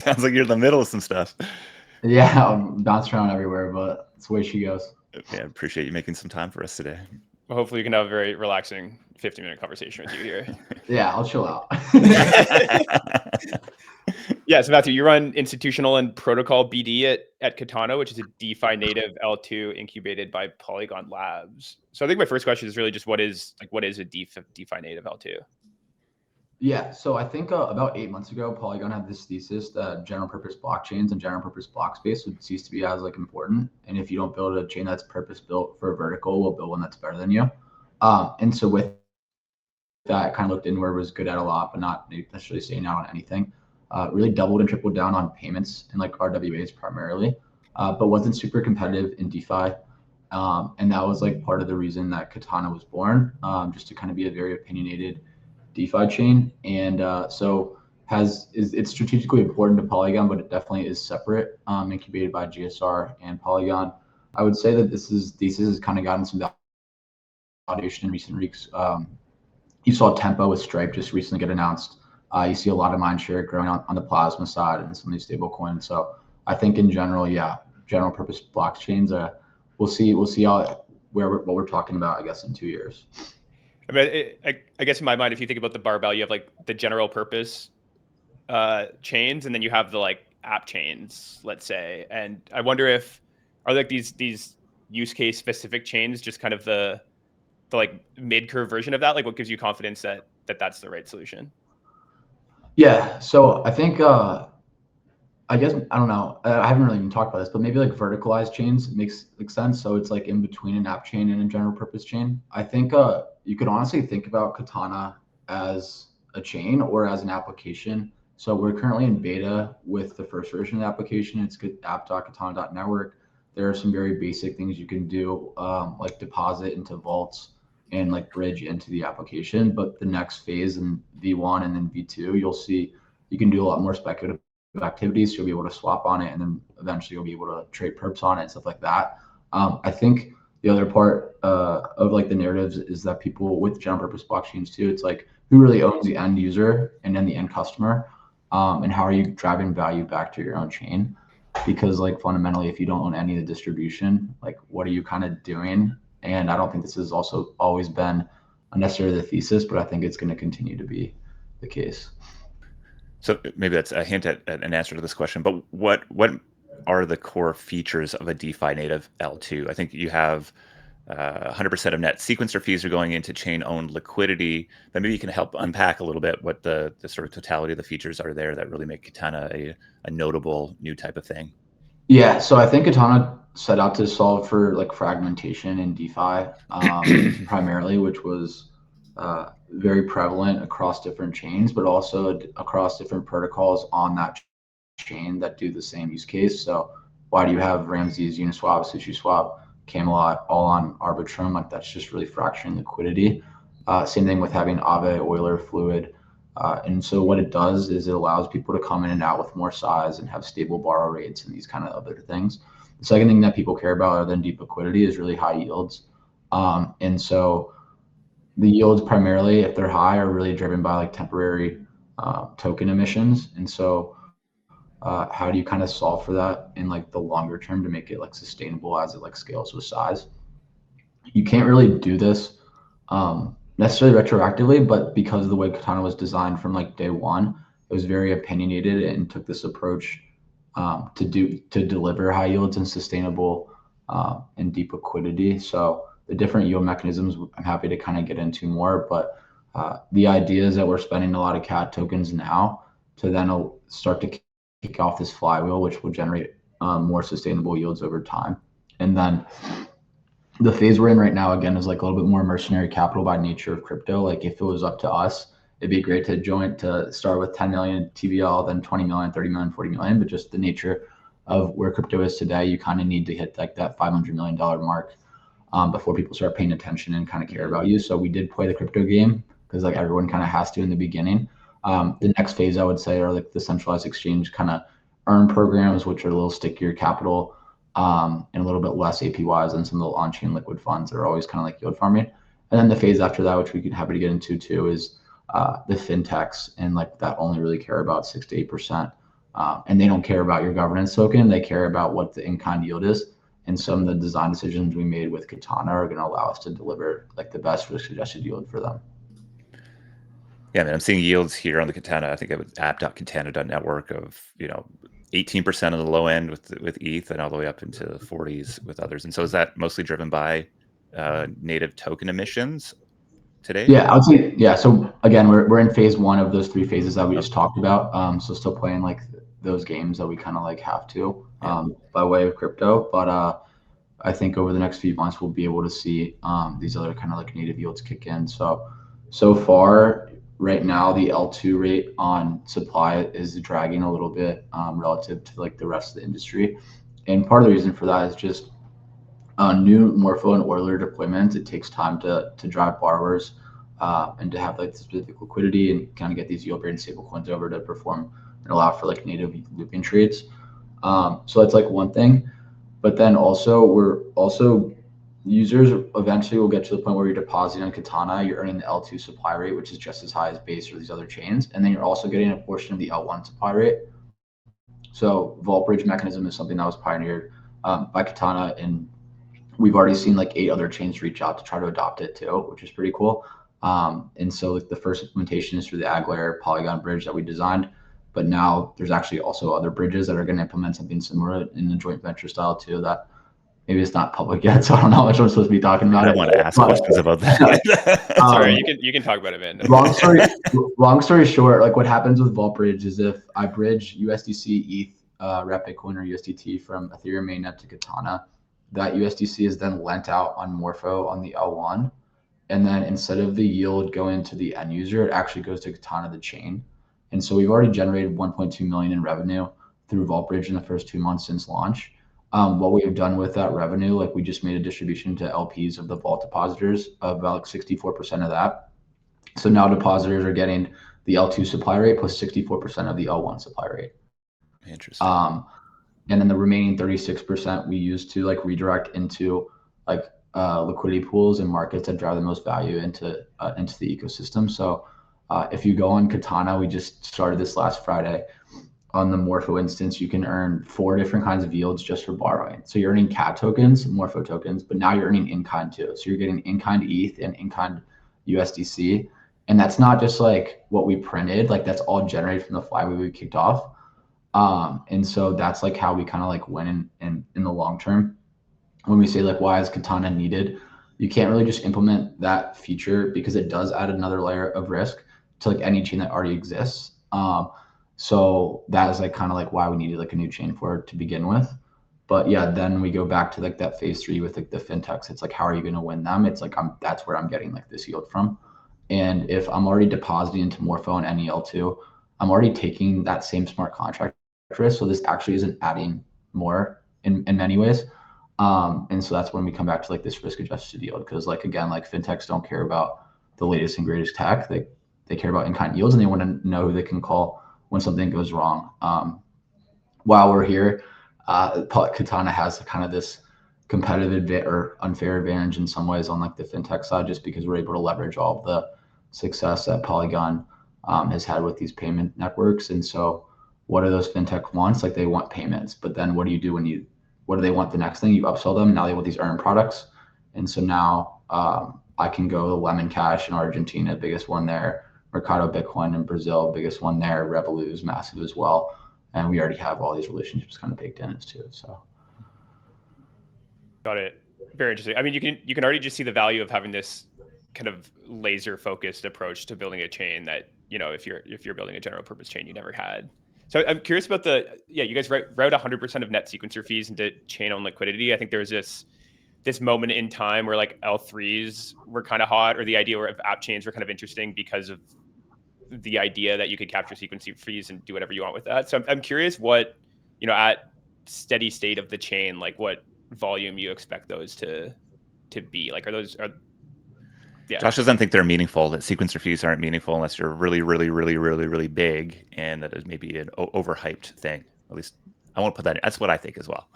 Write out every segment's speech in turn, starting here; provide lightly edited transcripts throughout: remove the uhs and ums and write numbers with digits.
Sounds like you're in the middle of some stuff. Yeah, I'm bouncing around everywhere, but it's the way she goes. Yeah, appreciate you making some time for us today. Well, hopefully we can have a very relaxing 50-minute conversation with you here. Yeah, I'll chill out. Yeah, so Matthew, you run institutional and protocol BD at Katana, which is a DeFi native L2 incubated by Polygon Labs. So I think my first question is really just what is a DeFi native L2? Yeah, so I think about 8 months ago, Polygon had this thesis that general purpose blockchains and general purpose block space would cease to be as like important. And if you don't build a chain that's purpose built for a vertical, we'll build one that's better than you. And so with that, kind of looked inward, was good at a lot, but not necessarily staying out on anything. Really doubled and tripled down on payments and like RWAs primarily, but wasn't super competitive in DeFi. And that was like part of the reason that Katana was born, just to kind of be a very opinionated DeFi chain. And so it's strategically important to Polygon, but it definitely is separate, incubated by GSR and Polygon. I would say that this has kind of gotten some validation in recent weeks. You saw Tempo with Stripe just recently get announced. You see a lot of mindshare growing on the Plasma side and some of these stable coins. So I think in general, yeah, general purpose blockchains. We'll see how what we're talking about, I guess, in 2 years. I mean, I guess in my mind, if you think about the barbell, you have like the general purpose chains, and then you have the like app chains, let's say. And I wonder if are like these use case specific chains just kind of the like mid curve version of that? Like, what gives you confidence that that's the right solution? Yeah, so I think I guess I don't know. I haven't really even talked about this, but maybe like verticalized chains makes sense. So it's like in between an app chain and a general purpose chain. I think you could honestly think about Katana as a chain or as an application. So we're currently in beta with the first version of the application. It's app.katana.network. There are some very basic things you can do, like deposit into vaults and like bridge into the application. But the next phase in V1 and then V2, you'll see you can do a lot more speculative activities. So you'll be able to swap on it, and then eventually you'll be able to trade perps on it and stuff like that. I think the other part of like the narratives is that people with general purpose blockchains too, it's like who really owns the end user and then the end customer, and how are you driving value back to your own chain? Because like fundamentally, if you don't own any of the distribution, like what are you kind of doing? And I don't think this has also always been necessarily the thesis, but I think it's going to continue to be the case. So maybe that's a hint at an answer to this question, but what are the core features of a DeFi native L2? I think you have 100% of net sequencer fees are going into chain-owned liquidity, but maybe you can help unpack a little bit what the sort of totality of the features are there that really make Katana a notable new type of thing. Yeah, so I think Katana set out to solve for like fragmentation in DeFi primarily, which was very prevalent across different chains, but also across different protocols on that chain that do the same use case. So why do you have Ramses, Uniswap, SushiSwap, Camelot all on Arbitrum? Like that's just really fracturing liquidity. Same thing with having Aave, Euler, Fluid. And so what it does is it allows people to come in and out with more size and have stable borrow rates and these kind of other things. The second thing that people care about other than deep liquidity is really high yields. And so the yields primarily, if they're high, are really driven by like temporary token emissions. And so how do you kind of solve for that in like the longer term to make it like sustainable as it like scales with size? You can't really do this necessarily retroactively, but because of the way Katana was designed from like day one, it was very opinionated and took this approach to deliver high yields and sustainable and deep liquidity. So the different yield mechanisms, I'm happy to kind of get into more, but the idea is that we're spending a lot of CAT tokens now to then start to kick off this flywheel, which will generate more sustainable yields over time. And then the phase we're in right now, again, is like a little bit more mercenary capital by nature of crypto. Like if it was up to us, it'd be great to start with 10 million TVL, then 20 million, 30 million, 40 million. But just the nature of where crypto is today, you kind of need to hit like that $500 million mark before people start paying attention and kind of care about you. So we did play the crypto game because like everyone kind of has to in the beginning. The next phase I would say are like the centralized exchange kind of earn programs, which are a little stickier capital and a little bit less APYs than some of the on-chain liquid funds that are always kind of like yield farming. And then the phase after that, which we can happy to get into too, is the fintechs and like that only really care about 6 to 8% And they don't care about your governance token. They care about what the in-kind yield is. And some of the design decisions we made with Katana are going to allow us to deliver like the best risk-adjusted yield for them. Yeah, man, I'm seeing yields here on the Katana. I think it was app.katana.network of 18% on the low end with ETH and all the way up into the 40s with others. And so is that mostly driven by native token emissions today? Yeah, I would say, yeah. So again, we're in phase one of those 3 phases that we just talked about. So still playing like those games that we kind of like have to by way of crypto. But I think over the next few months, we'll be able to see these other kind of like native yields kick in. So far, right now, the L2 rate on supply is dragging a little bit relative to like the rest of the industry. And part of the reason for that is just new Morpho and Euler deployments. It takes time to drive borrowers and to have like specific liquidity and kind of get these yield bearing stablecoins over to perform and allow for like native looping trades. So that's like one thing. But then also users eventually will get to the point where you're depositing on Katana, you're earning the L2 supply rate, which is just as high as Base or these other chains. And then you're also getting a portion of the L1 supply rate. So vault bridge mechanism is something that was pioneered by Katana, and we've already seen like 8 other chains reach out to try to adopt it too, which is pretty cool. And so like the first implementation is through the ag layer Polygon bridge that we designed. But now there's actually also other bridges that are going to implement something similar in the joint venture style too, that maybe it's not public yet, so I don't know how much I'm supposed to be talking about. I don't want to ask questions about that. Sorry, you can talk about it, man. long story short, like what happens with Vault Bridge is if I bridge USDC, ETH, Rep Bitcoin, or USDT from Ethereum mainnet to Katana, that USDC is then lent out on Morpho on the L1. And then instead of the yield going to the end user, it actually goes to Katana, the chain. And so we've already generated 1.2 million in revenue through Vault Bridge in the first 2 months since launch. What we have done with that revenue, like we just made a distribution to LPs of the vault depositors of about 64% of that. So now depositors are getting the L2 supply rate plus 64% of the L1 supply rate. Interesting. And then the remaining 36% we use to like redirect into like liquidity pools and markets that drive the most value into the ecosystem. So if you go on Katana, we just started this last Friday. On the Morpho instance, you can earn 4 different kinds of yields just for borrowing. So you're earning CAT tokens, Morpho tokens, but now you're earning in-kind too. So you're getting in-kind ETH and in-kind USDC. And that's not just like what we printed, like that's all generated from the flywheel we kicked off. And so that's like how we kind of like win in the long term. When we say like, why is Katana needed? You can't really just implement that feature because it does add another layer of risk to like any chain that already exists. So that is like kind of like why we needed like a new chain for it to begin with. But yeah, then we go back to like that phase 3 with like the fintechs. It's like, how are you going to win them? It's like, that's where I'm getting like this yield from. And if I'm already depositing into Morpho and NEL2, I'm already taking that same smart contract risk. So this actually isn't adding more in many ways. And so that's when we come back to like this risk adjusted yield. Cause like, again, like fintechs don't care about the latest and greatest tech. They care about in-kind yields and they want to know who they can call when something goes wrong. While we're here, Katana has kind of this competitive or unfair advantage in some ways on like the fintech side, just because we're able to leverage all of the success that Polygon has had with these payment networks. And so what are those fintech wants? Like they want payments, but then what do you do what do they want the next thing? You upsell them, now they want these earned products. And so now I can go to Lemon Cash in Argentina, biggest one there, Mercado Bitcoin in Brazil, biggest one there, Revolut is massive as well. And we already have all these relationships kind of baked in as too. So got it. Very interesting. I mean, you can already just see the value of having this kind of laser focused approach to building a chain that, if you're building a general purpose chain you never had. So I'm curious about you guys route 100% of net sequencer fees into chain on liquidity. I think there was this moment in time where like L3s were kind of hot, or the idea of app chains were kind of interesting because of the idea that you could capture sequencing fees and do whatever you want with that. So I'm curious what, at steady state of the chain, like what volume you expect those to be. Like, yeah. Josh doesn't think they're meaningful, that sequencer fees aren't meaningful unless you're really, really, really, really, really big, and that is maybe an overhyped thing. At least I won't put that in. That's what I think as well.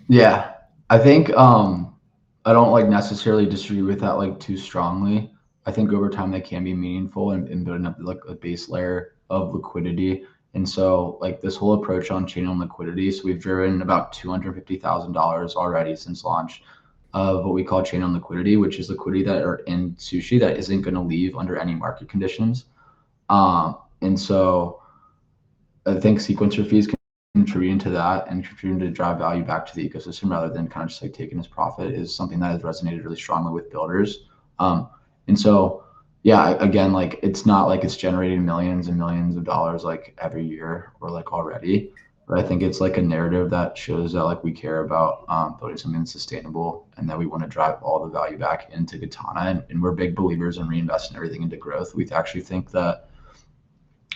Yeah, I think I don't like necessarily disagree with that like too strongly. I think over time they can be meaningful and building up like a base layer of liquidity And so like this whole approach on chain on liquidity, so we've driven about $250,000 already since launch of what we call chain on liquidity, which is liquidity that are in Sushi that isn't going to leave under any market conditions. And so I think sequencer fees contributing to that and contributing to drive value back to the ecosystem rather than kind of just like taking this profit is something that has resonated really strongly with builders. And so, yeah, again, like it's not like it's generating millions and millions of dollars like every year or like already, but I think it's like a narrative that shows that like we care about building something that's sustainable and that we want to drive all the value back into Katana. And we're big believers in reinvesting everything into growth. We actually think that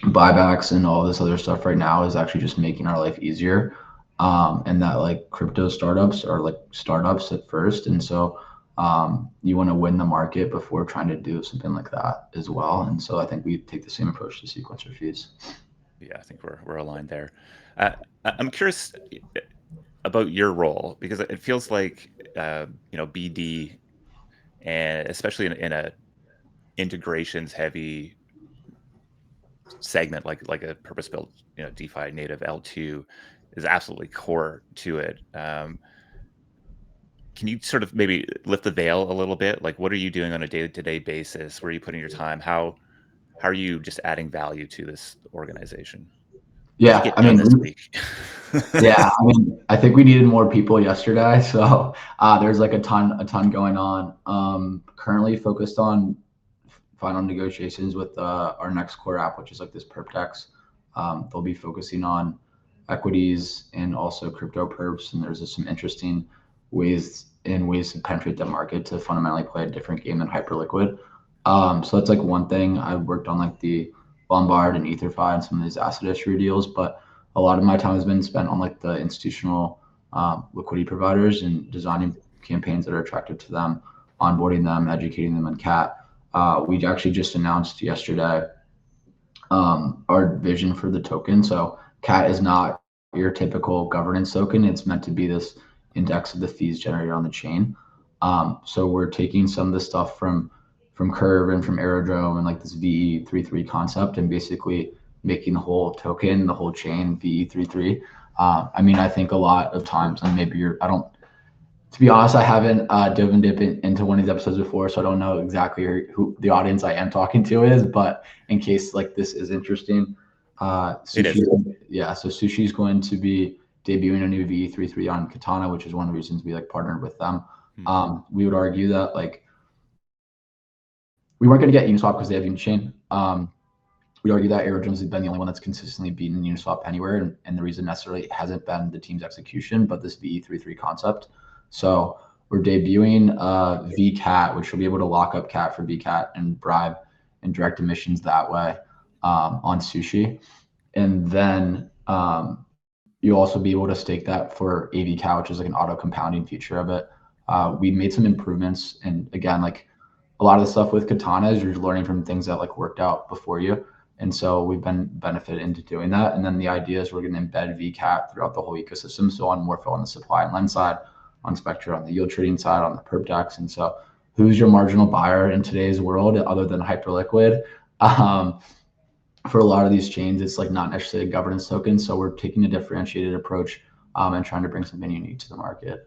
buybacks and all this other stuff right now is actually just making our life easier. And that like crypto startups are like startups at first. And so you want to win the market before trying to do something like that as well. And so I think we take the same approach to sequencer fees. Yeah, I think we're aligned there. I'm curious about your role because it feels like BD, and especially in a integrations heavy segment like a purpose built DeFi native L2 is absolutely core to it. Can you sort of maybe lift the veil a little bit? Like, what are you doing on a day-to-day basis? Where are you putting your time? How are you just adding value to this organization? What did you Yeah, get I done mean, this week? yeah, I mean, I think we needed more people yesterday, so there's like a ton going on. Currently focused on final negotiations with our next core app, which is like this perp dex. They'll be focusing on equities and also crypto perps, and there's just some interesting ways to penetrate the market to fundamentally play a different game than hyperliquid. So that's like one thing. I worked on like the Lombard and EtherFi and some of these asset issuer deals, but a lot of my time has been spent on like the institutional liquidity providers and designing campaigns that are attractive to them, onboarding them, educating them on CAT. We actually just announced yesterday our vision for the token. So CAT is not your typical governance token. It's meant to be this index of the fees generated on the chain. So we're taking some of the stuff from Curve and from Aerodrome and like this VE33 concept and basically making the whole token, the whole chain VE33. I mean, I think a lot of times, and maybe I don't, to be honest, I haven't dip into one of these episodes before, so I don't know exactly who the audience I am talking to is. But in case like this is interesting, Sushi, yeah. So Sushi is going to be debuting a new VE33 on Katana, which is one of the reasons we like partnered with them. We would argue that like we weren't going to get Uniswap because they have Unichain. We argue that Aerodromes has been the only one that's consistently beaten Uniswap anywhere, and the reason necessarily hasn't been the team's execution, but this VE33 concept. So we're debuting VCAT, which will be able to lock up CAT for VCAT and bribe and direct emissions that way on Sushi. And then you'll also be able to stake that for AVCAT, which is like an auto compounding feature of it. We made some improvements. And again, like a lot of the stuff with Katana is you're learning from things that like worked out before you. And so we've been benefited into doing that. And then the idea is we're going to embed VCAT throughout the whole ecosystem. So on Morpho on the supply and lend side, on Spectre on the yield trading side, on the perp dex. And so who's your marginal buyer in today's world other than Hyperliquid? For a lot of these chains, it's like not necessarily a governance token. So we're taking a differentiated approach and trying to bring something unique to the market.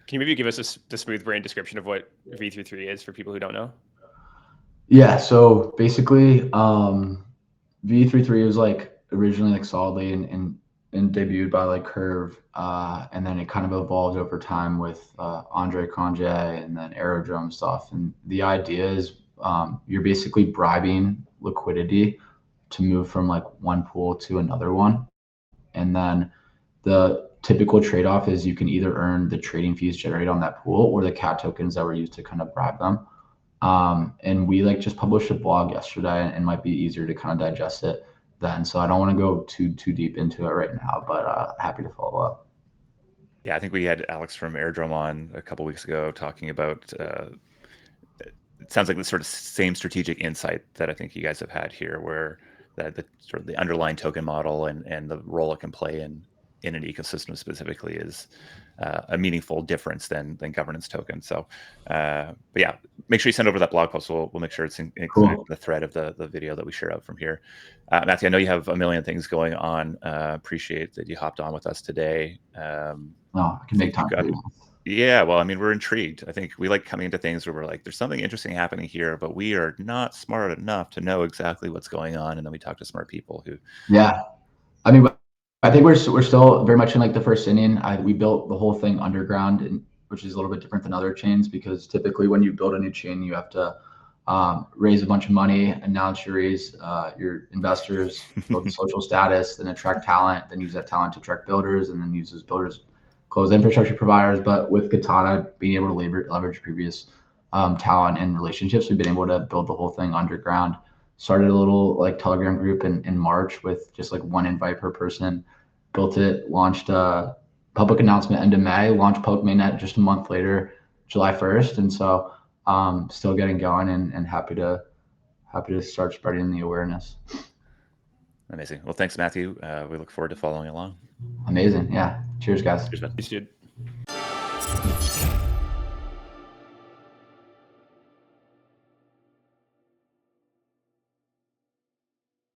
Can you maybe give us the smooth brain description of what V33 is for people who don't know? Yeah, so basically, V33 was like originally like solidly and debuted by like Curve, and then it kind of evolved over time with Andre Cronje and then Aerodrome stuff. And the idea is you're basically bribing liquidity to move from like one pool to another one, and then the typical trade-off is you can either earn the trading fees generated on that pool or the CAT tokens that were used to kind of bribe them. And we like just published a blog yesterday and might be easier to kind of digest it then. So I don't want to go too deep into it right now, but happy to follow up. Yeah, I think we had Alex from Airdrome on a couple of weeks ago talking about it sounds like the sort of same strategic insight that I think you guys have had here, where the sort of the underlying token model and the role it can play in in an ecosystem specifically is a meaningful difference than governance token. So, but yeah, make sure you send over that blog post. We'll make sure it's included in the thread of the video that we share out from here. Matthew, I know you have a million things going on. Appreciate that you hopped on with us today. I can make time for you. Yeah, well, I mean, we're intrigued. I think we like coming into things where we're like, there's something interesting happening here, but we are not smart enough to know exactly what's going on. And then we talk to smart people who. Yeah, I mean, I think we're still very much in like the first inning. We built the whole thing underground, which is a little bit different than other chains, because typically when you build a new chain, you have to raise a bunch of money, announce your raise, your investors, build social status, then attract talent, then use that talent to attract builders, and then use those builders close infrastructure providers. But with Katana being able to leverage previous talent and relationships, we've been able to build the whole thing underground. Started a little like Telegram group in March with just like one invite per person. Built it, launched a public announcement end of May, launched public mainnet just a month later, July 1st. And so still getting going and happy to start spreading the awareness. Amazing. Well, thanks, Matthew. We look forward to following along. Amazing. Yeah. Cheers, guys. Cheers, man. Peace, dude.